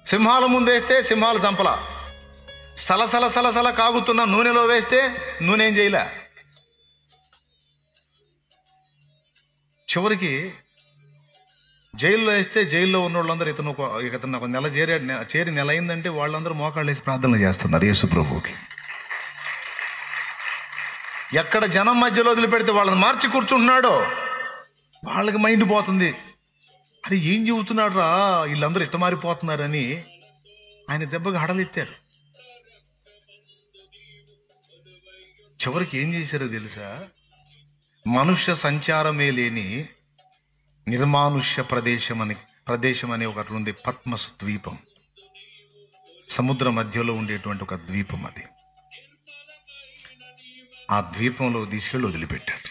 సింహాల ముందు వేస్తే సింహాలు చంపల, సలసల సలసల కాగుతున్న నూనెలో వేస్తే నూనె ఏం చేయలే. చివరికి జైల్లో వేస్తే జైల్లో ఉన్న వాళ్ళందరూ ఇతను ఒక నెల చేరి నెల అయిందంటే వాళ్ళందరూ మోకాళ్ళు వేసి ప్రార్థనలు చేస్తున్నారు యేసు ప్రభువుకి. ఎక్కడ జనం మధ్యలో వదిలిపెడితే వాళ్ళని మార్చి కూర్చుంటున్నాడో వాళ్ళకి మైండ్ పోతుంది. అది ఏం చెబుతున్నాడు రా, వీళ్ళందరూ ఇట్ట మారిపోతున్నారని ఆయన దెబ్బకి హడలెత్తారు. చివరికి ఏం చేశారో తెలుసా? మనుష్య సంచారమే లేని నిర్మానుష్య ప్రదేశం అని ఒకటి ఉంది, పద్మస్ ద్వీపం. సముద్ర మధ్యలో ఉండేటువంటి ఒక ద్వీపం అది. ఆ ద్వీపంలో తీసుకెళ్ళి వదిలిపెట్టాడు.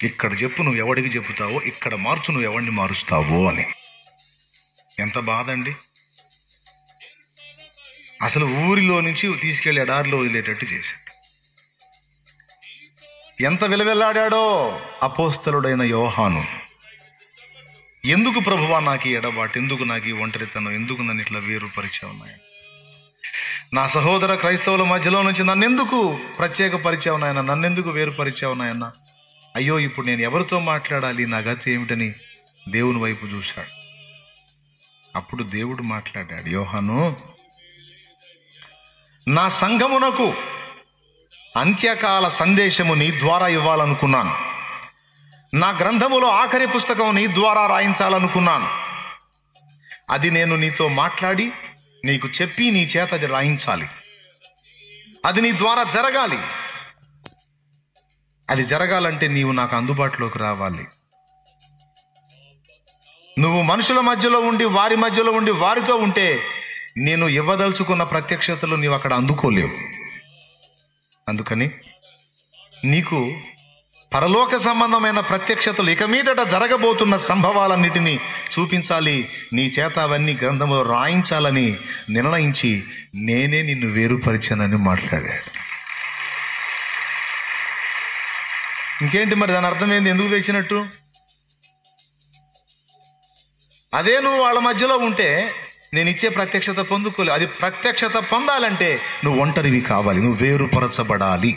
ఇక్కడ చెప్పు నువ్వు ఎవడికి చెబుతావో, ఇక్కడ మార్చు నువ్వు ఎవడిని మారుస్తావో అని. ఎంత బాధ అండి! అసలు ఊరిలో నుంచి తీసుకెళ్లి ఎడారిలో వదిలేటట్టు చేశాడు. ఎంత విలవిల్లాడాడో అపోస్తలుడైన యోహాను. ఎందుకు ప్రభువా నాకు ఈ ఎడబాటు, ఎందుకు నాకు ఈ ఒంటరితనం, ఎందుకు నన్ను ఇట్లా వేరుపరిచావు నాయన, నా సహోదర క్రైస్తవుల మధ్యలో నుంచి నన్నెందుకు ప్రత్యేక పరిచావు నాయన, నన్నెందుకు వేరుపరిచావు నాయన, అయ్యో ఇప్పుడు నేను ఎవరితో మాట్లాడాలి, నా గతి ఏమిటని దేవుని వైపు చూశాడు. అప్పుడు దేవుడు మాట్లాడాడు, యోహాను, నా సంఘమునకు అంత్యకాల సందేశము నీ ద్వారా ఇవ్వాలనుకున్నాను. నా గ్రంథములో ఆఖరి పుస్తకం నీ ద్వారా రాయించాలనుకున్నాను. అది నేను నీతో మాట్లాడి నీకు చెప్పి నీ చేత అది రాయించాలి. అది నీ ద్వారా జరగాలి. అది జరగాలంటే నీవు నాకు అందుబాటులోకి రావాలి. నువ్వు మనుషుల మధ్యలో ఉండి వారి మధ్యలో ఉండి వారితో ఉంటే నేను ఇవ్వదలుచుకున్న ప్రత్యక్షతలు నీవు అక్కడ అందుకోలేవు. అందుకని నీకు పరలోక సంబంధమైన ప్రత్యక్షతలు ఇక మీదట జరగబోతున్న సంభవాలన్నిటినీ చూపించాలి, నీ చేత అవన్నీ గ్రంథంలో రాయించాలని నిర్ణయించి నేనే నిన్ను వేరుపరిచానని మాట్లాడాడు. ఇంకేంటి మరి దాని అర్థమైంది? ఎందుకు తెచ్చినట్టు? అదే నువ్వు వాళ్ళ మధ్యలో ఉంటే నేను ఇచ్చే ప్రత్యక్షత పొందుకోలేదు. అది ప్రత్యక్షత పొందాలంటే నువ్వు ఒంటరివి కావాలి, నువ్వు వేరుపరచబడాలి.